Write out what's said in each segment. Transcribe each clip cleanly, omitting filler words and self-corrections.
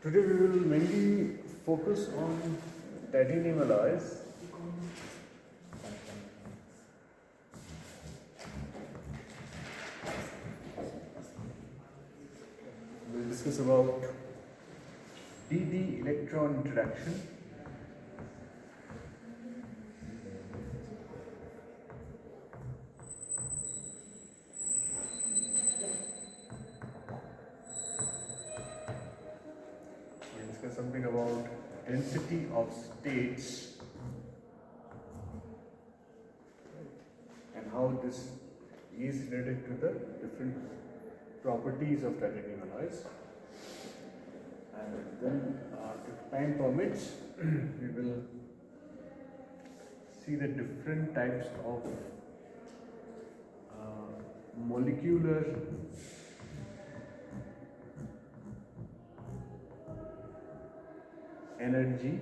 Today we will mainly focus on titanium alloys. We'll discuss about d-d electron interaction, we'll discuss something about density of states and how this is related to the different properties of titanium alloys. And then, if time permits, we will see the different types of molecular energy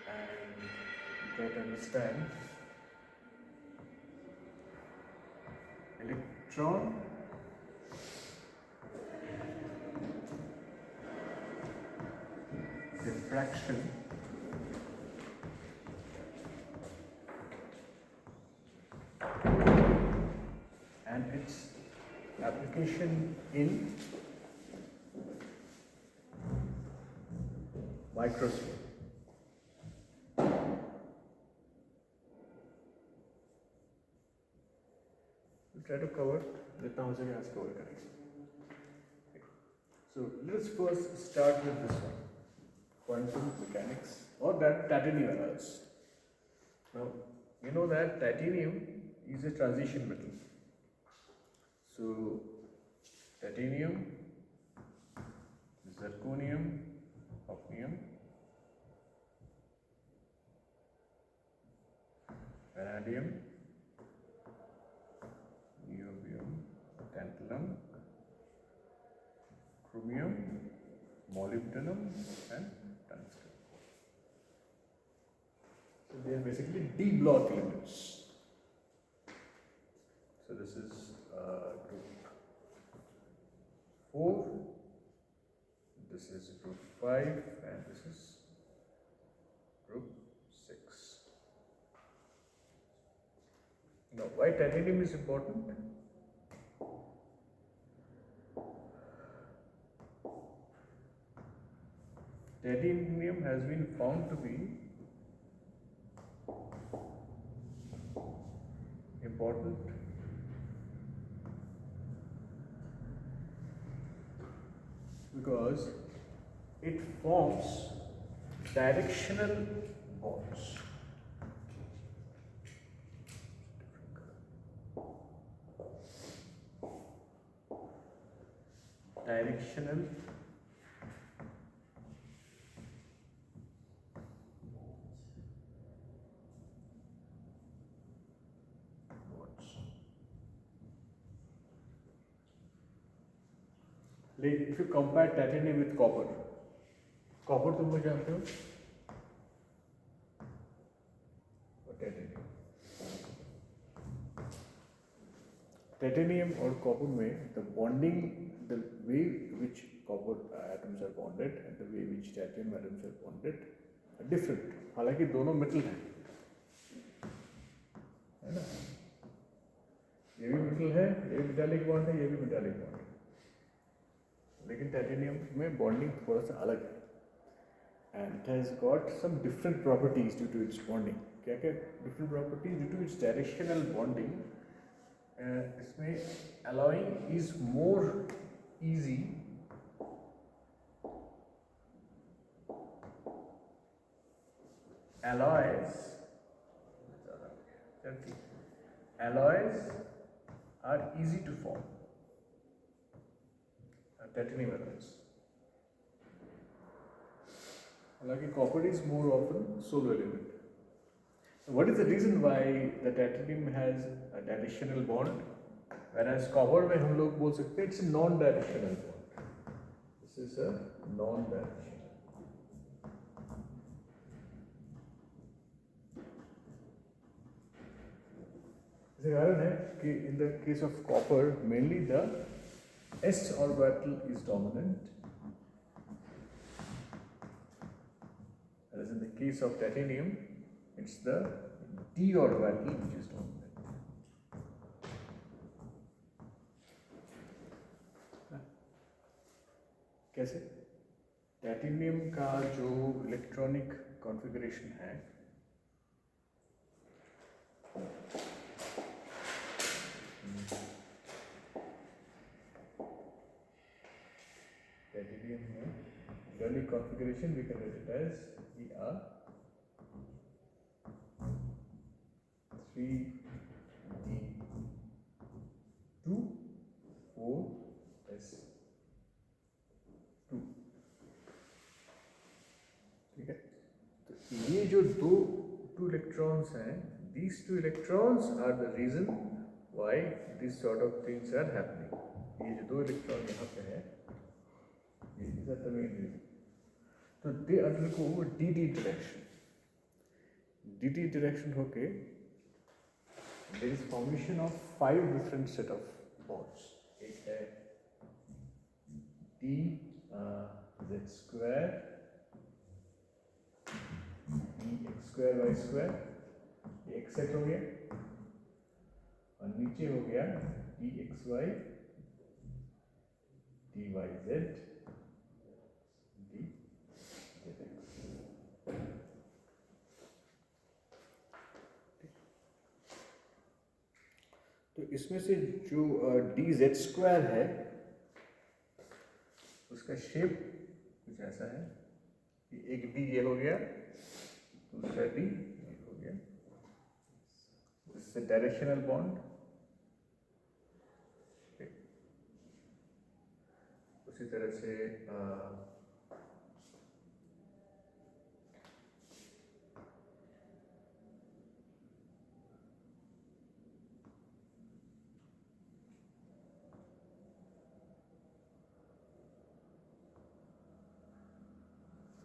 and try to understand electron diffraction and its application in microscope. We'll try to cover जितना हो सके आज cover करेंगे. So let us first start with this one, quantum mechanics or that titanium alloys. Now you know that titanium is a transition metal. So titanium, zirconium, hafnium, vanadium, niobium, tantalum, chromium, molybdenum and tungsten. So they are basically D block elements. So this is group 4, this is group 5 and this is group 6. Now why titanium is important? Titanium has been found to be important because it forms directional bonds. Directional bonds. Like if you compare titanium with copper, copper तुम लोग जानते हो? और titanium. Titanium और copper में the bonding, the way which copper atoms are bonded and the way which titanium atoms are bonded are different. हालांकि दोनों metal हैं, है ना? ये भी metal है, ये भी metallic bond है, ये भी metallic bond है. लेकिन titanium में bonding थोड़ा सा अलग है. And it has got some different properties due to its bonding. क्या क्या different properties due to its directional bonding? इसमें alloying is more easy alloys are easy to form. Titanium alloys. हालांकि copper is more often solo element. What is the reason why the titanium has a directional bond, whereas copper में हम लोग बोल सकते हैं it's a non-directional bond. This is a non-directional. इसका कारण है कि in the case of copper mainly the s orbital is dominant, whereas in the case of titanium it's the d orbital which is dominant. कैसे? Titanium का जो electronic configuration है titanium में electronic configuration we can write it as ER 3D2 4s2, ठीक है? तो ये जो दो इलेक्ट्रॉन्स हैं, these two electrons are the reason why this sort of things are happening. ये जो दो इलेक्ट्रॉन यहाँ पे है, ये is the main reason. तो they undergo dd interaction. dd interaction होके there is formation of 5 different set of bonds. एक है d z square, dx square y square, ये एक सेट हो गया, और नीचे हो गया dxy dyz dzx. तो इसमें से जो dz स्क्वायर है उसका शेप कुछ ऐसा है कि एक d ये हो गया, दूसरा d ये हो गया, इससे डायरेक्शनल बॉन्ड, उसी तरह से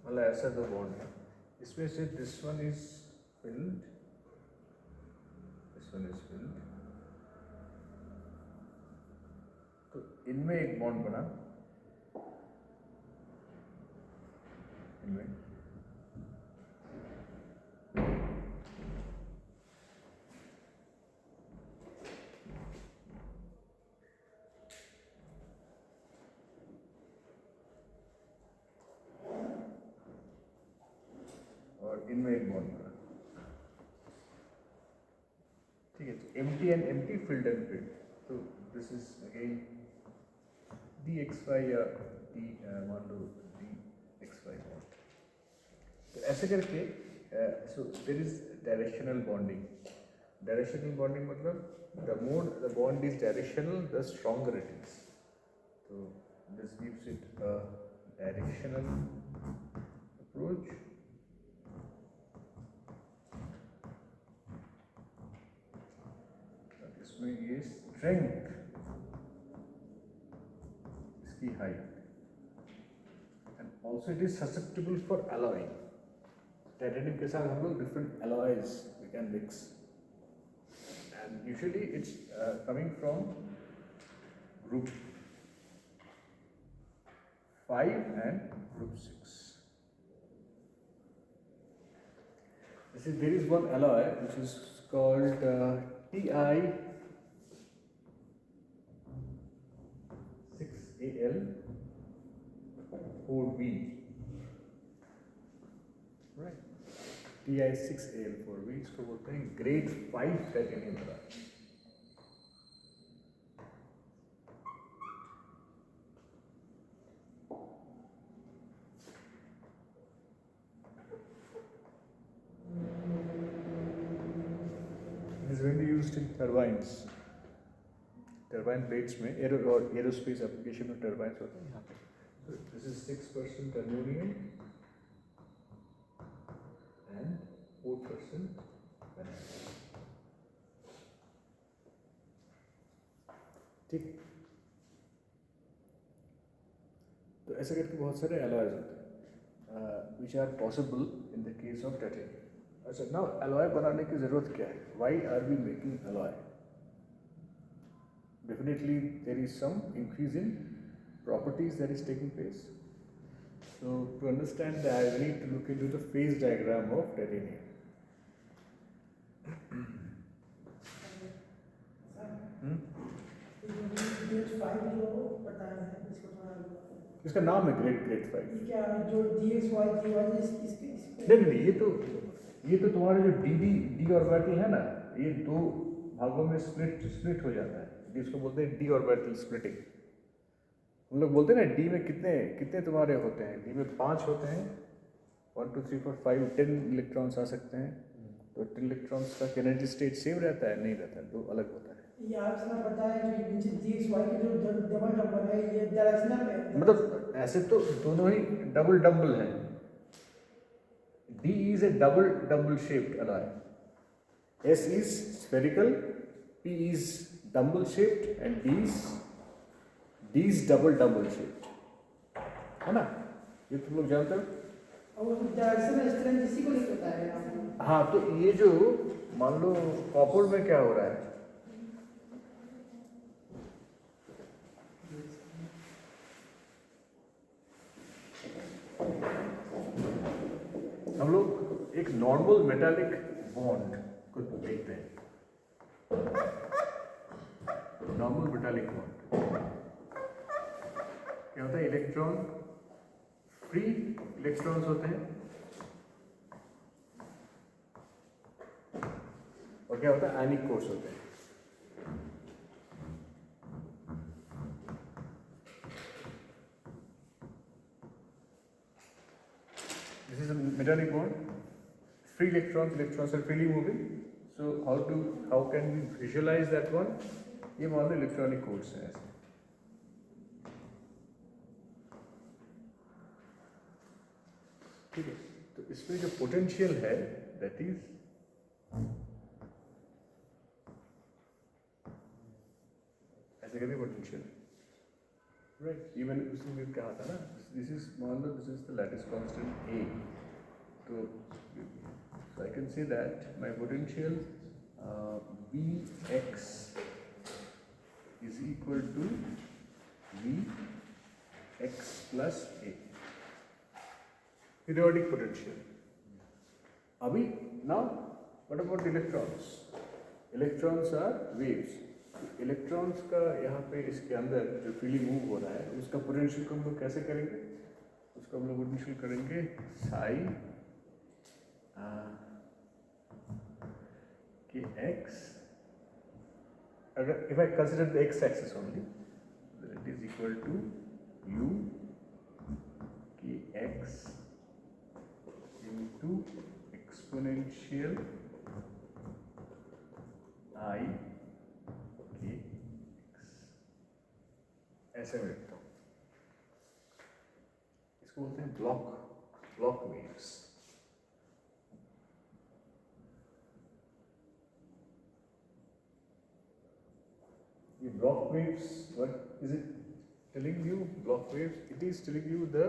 मतलब ऐसा दो बॉन्ड है, इसमें से this one is filled, this one is filled, तो इनमें एक बॉन्ड बना, इनमें और इनमें एक बॉन्ड बना, ठीक है? तो empty and empty, filled and filled, तो दिस इज अगेन dxy या मान लो dxy बॉन्ड. तो ऐसे करके so there is directional bonding. Directional bonding मतलब the more the bond is directional the stronger it is. तो this gives it a directional approach. इसमें ये स्ट्रेंथ, इसकी height, and also it is susceptible for alloying. Titanium के साथ हम लोग different alloys we can mix, and usually it's coming from group 5 and group 6. There is one alloy which is called Ti6Al4V, right? Ti6Al4V इसको बोलते हैं grade 5 titanium alloy. is mainly used in turbines. Turbine blades में aerospace application में turbines होते हैं यहाँ पे. This is 6% aluminium and 4% vanadium. ठीक. तो ऐसे करके बहुत सारे अलॉयज होते हैं which are possible in the case of titanium. अच्छा, नाउ अलॉय बनाने की ज़रूरत क्या है? Why are we making alloy? definitely there is some increase in properties that is taking place. So to understand that, we need to look into the phase diagram of titanium. इसका नाम है grade 5। क्या जो DXY नहीं, ये तो तुम्हारे जो डी ऑर्बिटल है ना, ये दो भागों में स्प्लिट हो जाता है, जिसको बोलते हैं डी ऑर्बिटल स्प्लिटिंग। हम लोग बोलते हैं ना डी में कितने तुम्हारे होते हैं, डी में 5 होते हैं, 1 2 3 4 5 10 इलेक्ट्रॉन्स आ सकते हैं। तो 10 इलेक्ट्रॉन्स का एनर्जी स्टेट सेम रहता है, नहीं रहता है, दो अलग होता है। ये आपने बताया जो नीचे DXY के जो डबल नंबर है ये डायरेक्शनल है, मतलब ऐसे तो दोनों ही डबल हैं। D is a double shaped alloy, S is spherical, P is double shaped and D is double shaped, है ना? ये तुम लोग जानते हो। और डायरेक्शनल स्ट्रेंथ इसी को लेकर बताया आपने। हाँ, तो ये जो मान लो कॉपर में क्या हो रहा है, हम लोग एक नॉर्मल मेटालिक बॉन्ड को देखते हैं। नॉर्मल मेटालिक बॉन्ड क्या होता है, इलेक्ट्रॉन फ्री इलेक्ट्रॉन्स होते हैं, और क्या होता है, आयनिक कोर्स होते हैं। This is a metallic bond, free electrons are freely moving. So how can we visualize that one? ये मान लो इलेक्ट्रॉनिक कोड्स हैं ऐसे। ठीक है, तो इसमें जो पोटेंशियल है दैट इज ऐसे करके पोटेंशियल, राइट। ये मैंने उस दिन कहा था ना, दिस इज मान लो this is the lattice constant A, तो I can say that my potential Vx is equal to Vx plus A, periodic potential. अभी now what about electrons? Electrons are waves. Electrons का यहाँ पे इसके अंदर जो फ्रीली मूव हो रहा है उसका पोटेंशियल को हम लोग कैसे करेंगे, उसको हम लोग पोटेंशियल करेंगे साई कि x, अगर if I consider the x axis only, then it is equal to u कि x into exponential I कि x, ऐसे में लिखता हूँ। इसको बोलते हैं block waves. The block waves, what is it telling you? Block waves, it is telling you the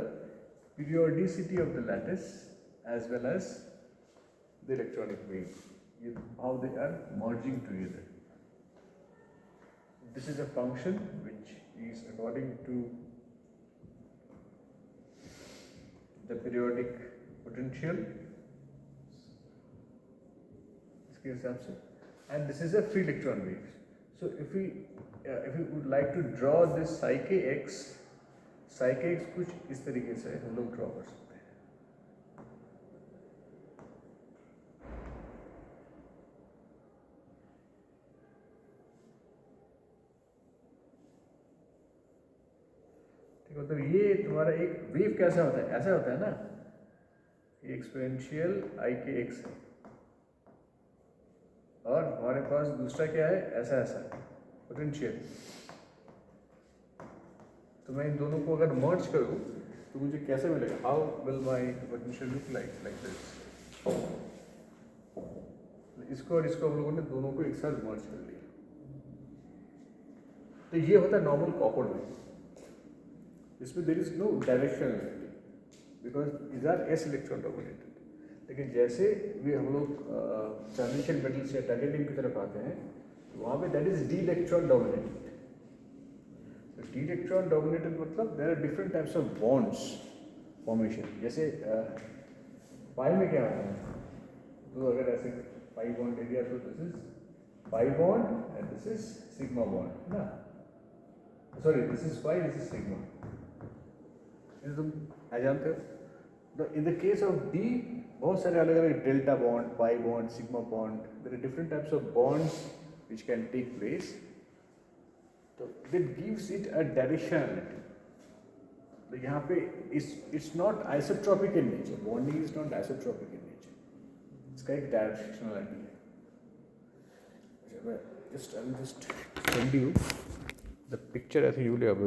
periodicity of the lattice as well as the electronic wave, how they are merging together. This is a function which is according to the periodic potential इसके हिसाब से, and this is a free electron wave. So if we would like to draw this psi k x कुछ इस तरीके से हम लोग draw कर सकते हैं। ठीक है, तो ये तुम्हारा एक वेव कैसा होता है, ऐसा होता है ना, एक्सपोनेंशियल आई के एक्स है, और हमारे पास दूसरा क्या है, ऐसा पोटेंशियल। तो मैं इन दोनों को अगर मर्ज करूं तो मुझे कैसे मिलेगा, how will my potential look like this. इसको और इसको हम लोगों ने दोनों को एक साथ मर्ज कर लिया। तो ये होता है नॉर्मल कॉपर में, इसमें there is no directionality because these are s electron dominated. लेकिन जैसे भी हम लोग ट्रांजिशन मेटल्स या टाइटेनियम की तरफ आते हैं तो वहाँ पे that is D electron dominated. T electron dominated मतलब there are different types of bonds formation. जैसे पाई में क्या होता है, तो अगर ऐसे पाई बॉन्ड एरिया, तो this is pi bond and this is sigma bond ना. Sorry, this is pi, this is sigma. ये तुम जानते हो. तो in the case of D बहुत सारे अलग अलग delta bond, pi bond, sigma bond, there are different types of bonds which can take place. So that gives it a directionality. तो यहाँ पे it's not isotropic in nature. Bonding is not isotropic in nature. इसका एक directionality है. I will just send you the picture. I think you will be able